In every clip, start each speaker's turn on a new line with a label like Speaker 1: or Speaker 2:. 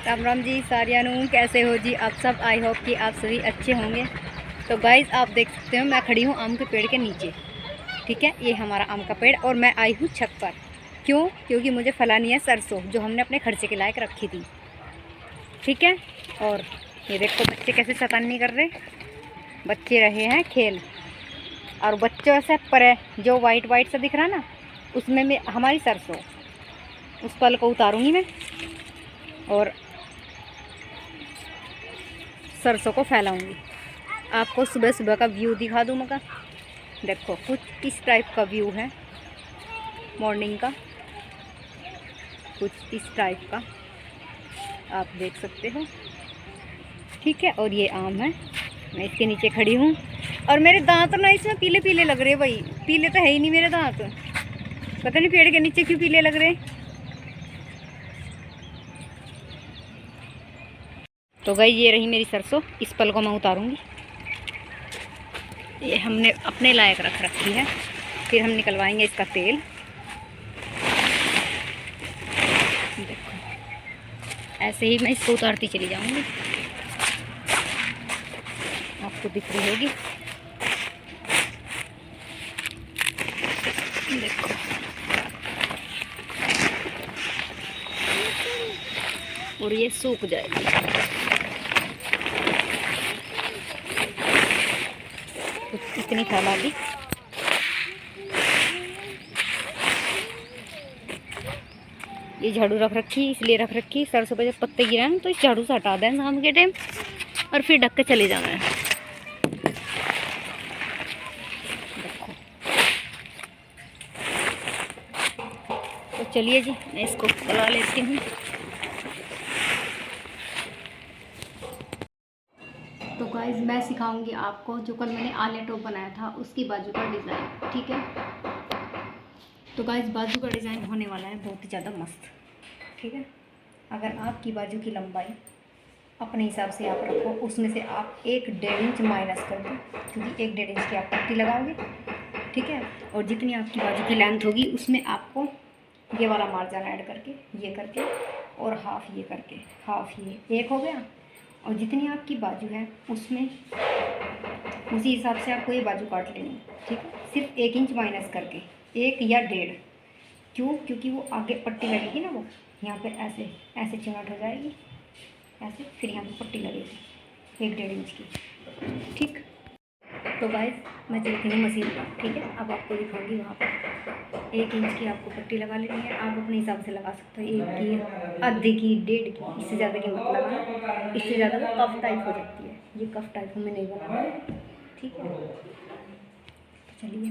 Speaker 1: राम राम जी सारियानू, कैसे हो जी आप सब। आई होप कि आप सभी अच्छे होंगे। तो गाइज़ आप देख सकते हो मैं खड़ी हूँ आम के पेड़ के नीचे। ठीक है, ये हमारा आम का पेड़ और मैं आई हूँ छत पर। क्यों? क्योंकि मुझे फलानी है सरसों जो हमने अपने खर्चे के लायक रखी थी। ठीक है, और ये देखो बच्चे कैसे शैतानी कर रहे। बच्चे रहे हैं खेल, और बच्चों से परे जो वाइट वाइट सा दिख रहा ना, उसमें में हमारी सरसों। उस पल को उतारूंगी मैं और सरसों को फैलाऊंगी। आपको सुबह सुबह का व्यू दिखा दूँ मगर देखो कुछ इस टाइप का व्यू है मॉर्निंग का, कुछ इस टाइप का आप देख सकते हो। ठीक है, और ये आम है, मैं इसके नीचे खड़ी हूँ और मेरे दांत ना इसमें पीले पीले लग रहे। भाई पीले तो है ही नहीं मेरे दांत, पता नहीं पेड़ के नीचे क्यों पीले लग रहे। तो गई ये रही मेरी सरसों, इस पल को मैं उतारूंगी। ये हमने अपने लायक रख रखी है, फिर हम निकलवाएंगे इसका तेल। देखो ऐसे ही मैं इसको उतारती चली जाऊंगी, आपको दिख रही होगी। देखो और ये सूख जाएगी। कुछ इतनी फैला दी। ये झाड़ू रख रखी, इसलिए रख रखी सरसों पे जब पत्ते गिरे हैं तो इस झाड़ू से हटा दें शाम के टाइम और फिर ढक के चले जाना है। देखो तो चलिए जी मैं इसको फैला लेती हूँ। तो गाइस मैं सिखाऊंगी आपको जो कल मैंने आलिया टॉप बनाया था उसकी बाजू का डिज़ाइन। ठीक है, तो गाइस बाजू का डिज़ाइन होने वाला है बहुत ही ज़्यादा मस्त। ठीक है, अगर आपकी बाजू की लंबाई अपने हिसाब से आप रखो, उसमें से आप 1-1.5 इंच माइनस कर दो, क्योंकि 1-1.5 इंच की आप पट्टी लगाओगे। ठीक है, और जितनी आपकी बाजू की लेंथ होगी उसमें आपको ये वाला मार्जिन ऐड करके, ये करके और हाफ ये करके, हाफ ये एक हो गया। और जितनी आपकी बाजू है उसमें उसी हिसाब से आपको ये बाजू काट लेनी है। ठीक है, सिर्फ 1 इंच माइनस करके, 1 या 1.5। क्यों? क्योंकि वो आगे पट्टी लगेगी ना, वो यहाँ पे ऐसे ऐसे चिमट हो जाएगी ऐसे, फिर यहाँ पे पट्टी लगेगी 1-1.5 इंच की। ठीक, तो गाइस मैं चलती हूँ मशीन पर। ठीक है, अब आपको दिखाऊंगी वहाँ पर 1 इंच की आपको पट्टी लगा लेनी है। आप अपने हिसाब से लगा सकते हो, 1 की, आधे की, 1.5 की, इससे ज़्यादा की मत लगाना, इससे ज़्यादा वो कफ टाइप हो जाती है। ये कफ टाइप हमें नहीं बनाना। ठीक है, चलिए।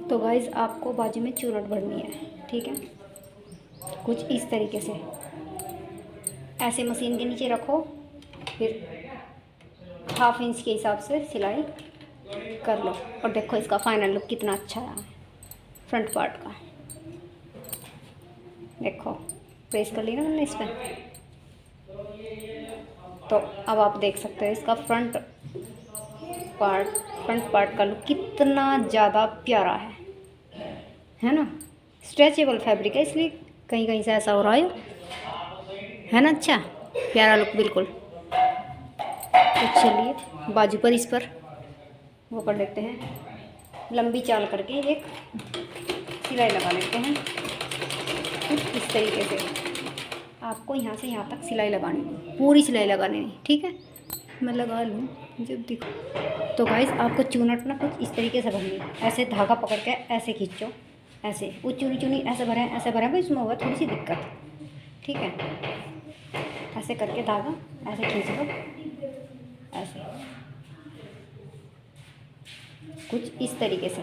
Speaker 1: तो गाइस आपको बाजू में चूरट भरनी है। ठीक है, कुछ इस तरीके से ऐसे मशीन के नीचे रखो, फिर 1/2 इंच के हिसाब से सिलाई कर लो। और देखो इसका फाइनल लुक कितना अच्छा है फ्रंट पार्ट का। देखो प्रेस कर ली ना मैंने इस पर, तो अब आप देख सकते हो इसका फ्रंट पार्ट का लुक कितना ज़्यादा प्यारा है ना। स्ट्रेचेबल फैब्रिक है, इसलिए कहीं कहीं से ऐसा हो रहा है ना। अच्छा प्यारा लुक बिल्कुल। तो चलिए बाजू पर इस पर वो कर लेते हैं, लंबी चाल करके एक सिलाई लगा लेते हैं। कुछ इस तरीके से आपको यहाँ से यहाँ तक सिलाई लगानी, पूरी सिलाई लगानी है। ठीक है, मैं लगा लूँ जब दिखो। तो गाइस आपको चूनट ना कुछ इस तरीके से भरनी है, ऐसे धागा पकड़ के ऐसे खींचो, ऐसे वो चुनी चुनी ऐसे भरें ऐसे भरें, भाई इसमें होगा थोड़ी सी दिक्कत। ठीक है, ऐसे करके धागा ऐसे खींच लो, ऐसे कुछ इस तरीके से।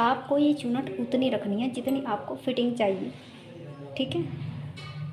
Speaker 1: आपको ये चुनट उतनी रखनी है जितनी आपको फिटिंग चाहिए। ठीक है,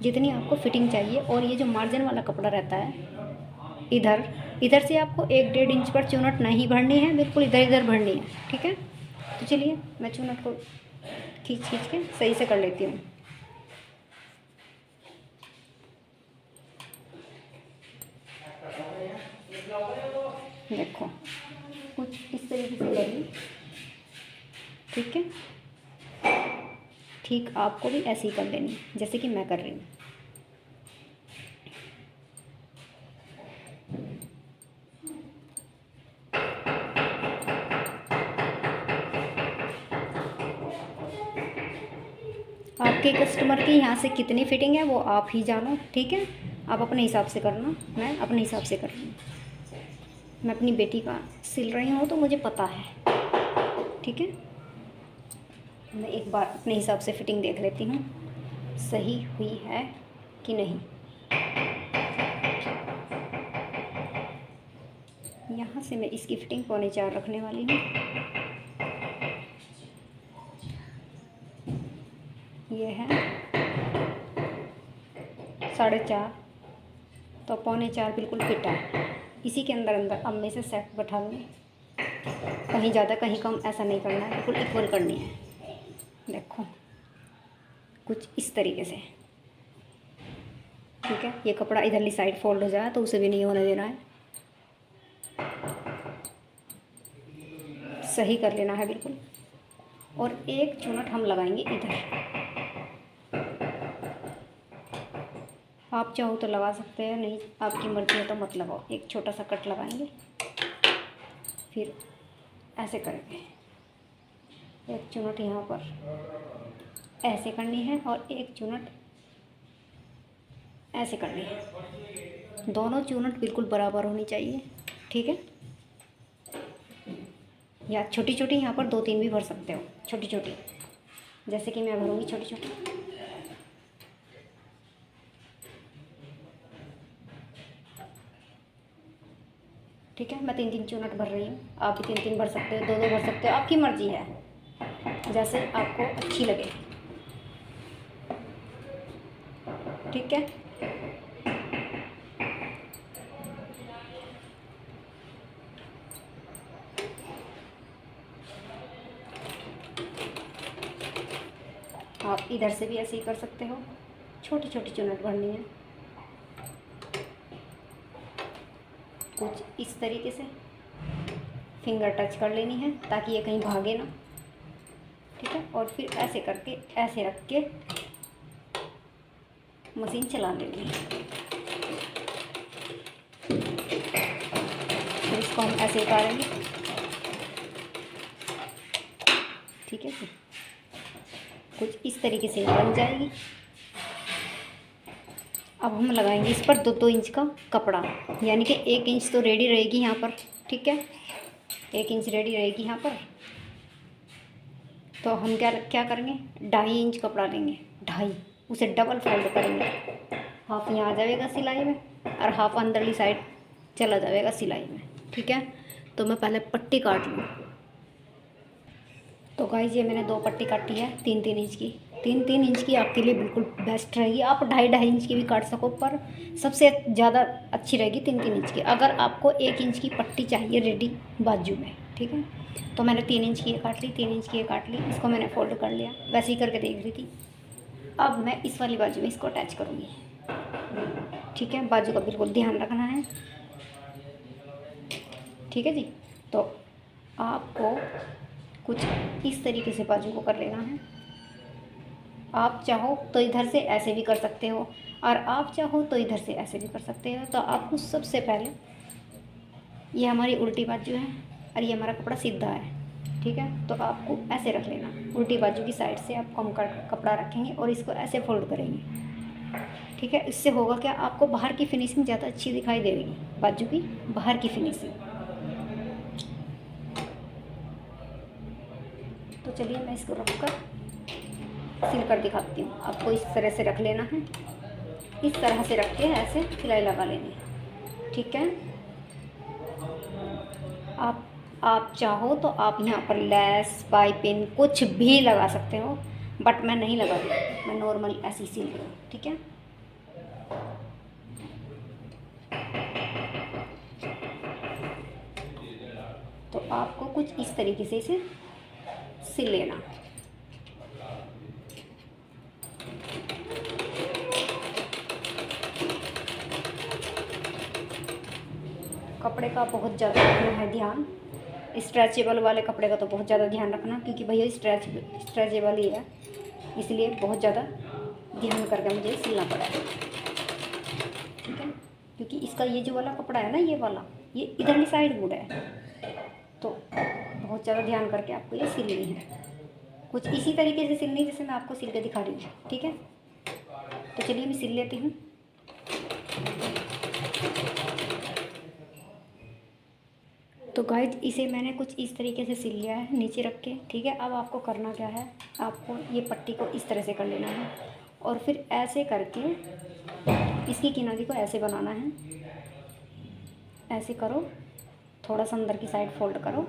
Speaker 1: जितनी आपको फिटिंग चाहिए। और ये जो मार्जिन वाला कपड़ा रहता है, इधर इधर से आपको 1-1.5 इंच पर चुनट नहीं भरनी है, बिल्कुल इधर इधर भरनी है। ठीक है, तो चलिए मैं चुनट को खींच खींच के सही से कर लेती हूँ। देखो कुछ इस तरीके से करिए। ठीक है, ठीक आपको भी ऐसे ही कर लेनी जैसे कि मैं कर रही हूँ। आपके कस्टमर की यहाँ से कितनी फिटिंग है वो आप ही जानो, ठीक है। आप अपने हिसाब से करना, मैं अपने हिसाब से कर रही हूँ। मैं अपनी बेटी का सिल रही हूँ तो मुझे पता है, ठीक है। मैं एक बार अपने हिसाब से फिटिंग देख लेती हूँ सही हुई है कि नहीं। यहाँ से मैं इसकी फिटिंग 4.25 रखने वाली हूँ। ये है 4.5, तो 4.25 बिल्कुल फिट है। इसी के अंदर अंदर अब मैं इसे सेट बैठा लूँगी। कहीं ज़्यादा कहीं कम ऐसा नहीं करना है, बिल्कुल इक्वल करनी है। देखो कुछ इस तरीके से, ठीक है। ये कपड़ा इधरली साइड फोल्ड हो जाए तो उसे भी नहीं होने देना है, सही कर लेना है बिल्कुल। और एक चुनट हम लगाएंगे इधर। आप चाहो तो लगा सकते हैं, नहीं आपकी मर्ज़ी है तो मत लगाओ। एक छोटा सा कट लगाएंगे, फिर ऐसे करेंगे। एक चुनट यहाँ पर ऐसे करनी है और एक चुनट ऐसे करनी है। दोनों चुनट बिल्कुल बराबर होनी चाहिए, ठीक है। या छोटी छोटी यहाँ पर 2-3 भी भर सकते हो, छोटी छोटी, जैसे कि मैं भरूँगी छोटी छोटी। ठीक है, मैं 3-3 चुनट भर रही हूँ। आप भी 3-3 भर सकते हो, 2-2 भर सकते हो, आपकी मर्ज़ी है, जैसे आपको अच्छी लगे, ठीक है। आप इधर से भी ऐसे ही कर सकते हो, छोटी छोटी चुनट भरनी है कुछ इस तरीके से। फिंगर टच कर लेनी है ताकि ये कहीं भागे ना, ठीक है। और फिर ऐसे करके ऐसे रख के मशीन चला लेनी है। फिर इसको हम ऐसे उतारेंगे, ठीक है। फिर कुछ इस तरीके से बन जाएगी। अब हम लगाएंगे इस पर 2-2 इंच का कपड़ा, यानी कि 1 इंच तो रेडी रहेगी यहाँ पर, ठीक है। 1 इंच रेडी रहेगी यहाँ पर। तो हम क्या करेंगे, 2.5 इंच कपड़ा लेंगे, 2.5, उसे डबल फोल्ड करेंगे। हाफ यहाँ आ जाएगा सिलाई में और हाफ अंदरली साइड चला जाएगा सिलाई में, ठीक है। तो मैं पहले पट्टी काट लूँ। तो गाइस ये मैंने 2 पट्टी काटी है 3-3 इंच की। 3-3 इंच की आपके लिए बिल्कुल बेस्ट रहेगी। आप 2.5-2.5 इंच की भी काट सको, पर सबसे ज़्यादा अच्छी रहेगी 3-3 इंच की। अगर आपको 1 इंच की पट्टी चाहिए रेडी बाजू में, ठीक है, तो मैंने 3 इंच की ये काट ली, 3 इंच की ये काट ली। इसको मैंने फोल्ड कर लिया, वैसे ही करके देख रही थी। अब मैं इस वाली बाजू में इसको अटैच करूँगी, ठीक है। बाजू का बिल्कुल ध्यान रखना है, ठीक है जी। तो आपको कुछ इस तरीके से बाजू को कर लेना है। आप चाहो तो इधर से ऐसे भी कर सकते हो और आप चाहो तो इधर से ऐसे भी कर सकते हो। तो आपको सबसे पहले, ये हमारी उल्टी बाजू है और ये हमारा कपड़ा सीधा है, ठीक है। तो आपको ऐसे रख लेना, उल्टी बाजू की साइड से आप कम कपड़ा रखेंगे और इसको ऐसे फोल्ड करेंगे, ठीक है। इससे होगा क्या, आपको बाहर की फिनिशिंग ज़्यादा अच्छी दिखाई देगी, बाजू की बाहर की फिनिशिंग। तो चलिए मैं इसको रखकर सिल कर दिखाती हूँ। आपको इस तरह से रख लेना है, इस तरह से रख के ऐसे सिलाई लगा लेनी है, ठीक है। आप चाहो तो आप यहाँ पर लेस पाइपिंग कुछ भी लगा सकते हो, बट मैं नहीं लगा रही, मैं नॉर्मल ऐसी सिल रही हूँ, ठीक है। तो आपको कुछ इस तरीके से इसे सिल लेना। कपड़े का बहुत ज़्यादा रखना है ध्यान, स्ट्रेचेबल वाले कपड़े का तो बहुत ज़्यादा ध्यान रखना, क्योंकि भैया स्ट्रेचेबल ही है, इसलिए बहुत ज़्यादा ध्यान करके मुझे सिलना पड़ा है, ठीक है। क्योंकि इसका ये जो वाला कपड़ा है ना, ये वाला, ये इधरली साइड मुड़ा है, तो बहुत ज़्यादा ध्यान करके आपको ये सिलनी है। कुछ इसी तरीके से सिलनी जैसे मैं आपको सिल के दिखा रही हूँ, ठीक है। तो चलिए मैं सिल लेती हूँ। तो गाइस इसे मैंने कुछ इस तरीके से सिल लिया है नीचे रख के, ठीक है। अब आपको करना क्या है, आपको ये पट्टी को इस तरह से कर लेना है और फिर ऐसे करके इसकी किनारी को ऐसे बनाना है। ऐसे करो, थोड़ा सा अंदर की साइड फोल्ड करो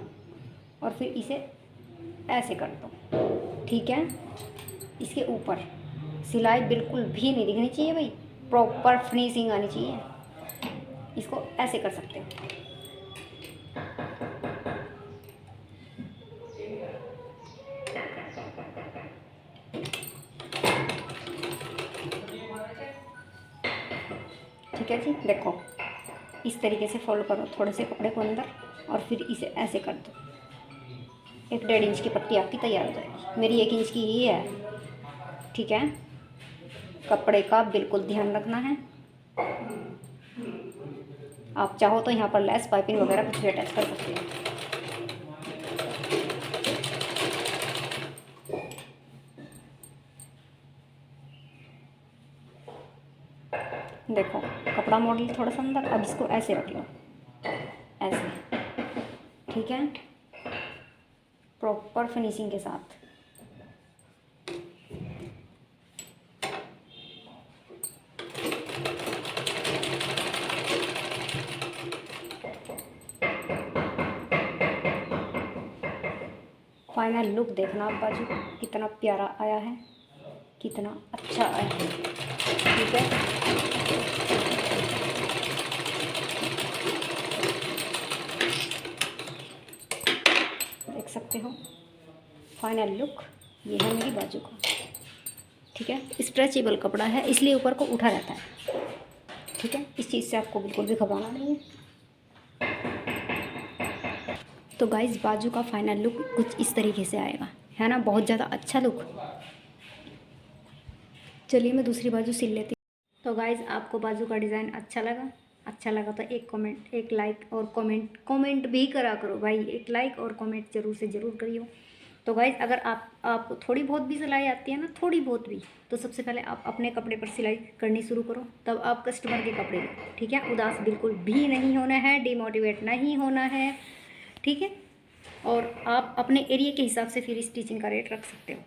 Speaker 1: और फिर इसे ऐसे कर दो, ठीक है। इसके ऊपर सिलाई बिल्कुल भी नहीं दिखनी चाहिए भाई, प्रॉपर फिनिशिंग आनी चाहिए। इसको ऐसे कर सकते हो, ठीक है जी। देखो इस तरीके से फोल्ड करो थोड़े से कपड़े को अंदर और फिर इसे ऐसे कर दो। 1-1.5 इंच की पट्टी आपकी तैयार हो जाएगी। मेरी 1 इंच की ही है, ठीक है। कपड़े का बिल्कुल ध्यान रखना है। आप चाहो तो यहाँ पर लेस पाइपिंग वगैरह कुछ भी अटैच कर सकते हो। देखो कपड़ा मोड़ लिया थोड़ा सा अंदर, अब इसको ऐसे रख लो, ऐसे, ठीक है, प्रॉपर फिनिशिंग के साथ। फाइनल लुक देखना आप बाजू कितना प्यारा आया है, कितना अच्छा आया है, ठीक है। देख सकते हो फाइनल लुक ये है मेरी बाजू का, ठीक है। स्ट्रेचेबल कपड़ा है इसलिए ऊपर को उठा रहता है, ठीक है। इस चीज़ से आपको बिल्कुल भी घबराना नहीं है। तो गाइस बाजू का फाइनल लुक कुछ इस तरीके से आएगा, है ना, बहुत ज़्यादा अच्छा लुक। चलिए मैं दूसरी बाजू सिल लेती हूँ। तो गाइस आपको बाजू का डिज़ाइन अच्छा लगा तो एक कमेंट, एक लाइक और कमेंट भी करा करो भाई। एक लाइक और कमेंट जरूर से ज़रूर करियो। तो गाइस अगर आपको थोड़ी बहुत भी सिलाई आती है ना, थोड़ी बहुत भी, तो सबसे पहले आप अपने कपड़े पर सिलाई करनी शुरू करो, तब आप कस्टमर के कपड़े लो, ठीक है। उदास बिल्कुल भी नहीं होना है, डिमोटिवेट नहीं होना है, ठीक है। और आप अपने एरिया के हिसाब से फिर स्टिचिंग का रेट रख सकते हो,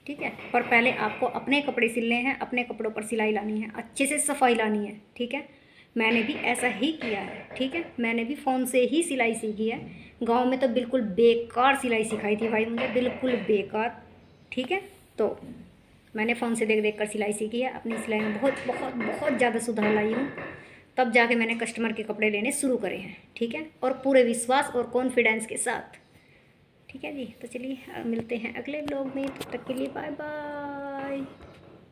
Speaker 1: ठीक है। पर पहले आपको अपने कपड़े सिलने हैं, अपने कपड़ों पर सिलाई लानी है, अच्छे से सफाई लानी है, ठीक है। मैंने भी ऐसा ही किया है, ठीक है। मैंने भी फ़ोन से ही सिलाई सीखी है। गांव में तो बिल्कुल बेकार सिलाई सिखाई थी भाई मुझे, बिल्कुल बेकार, ठीक है। तो मैंने फ़ोन से देख देख कर सिलाई सीखी है, अपनी सिलाई में बहुत बहुत बहुत ज़्यादा सुधार लाई हूँ, तब जाके मैंने कस्टमर के कपड़े लेने शुरू करे हैं, ठीक है। और पूरे विश्वास और कॉन्फिडेंस के साथ, ठीक है जी। तो चलिए मिलते हैं अगले ब्लॉग में, तब तक के लिए बाय बाय।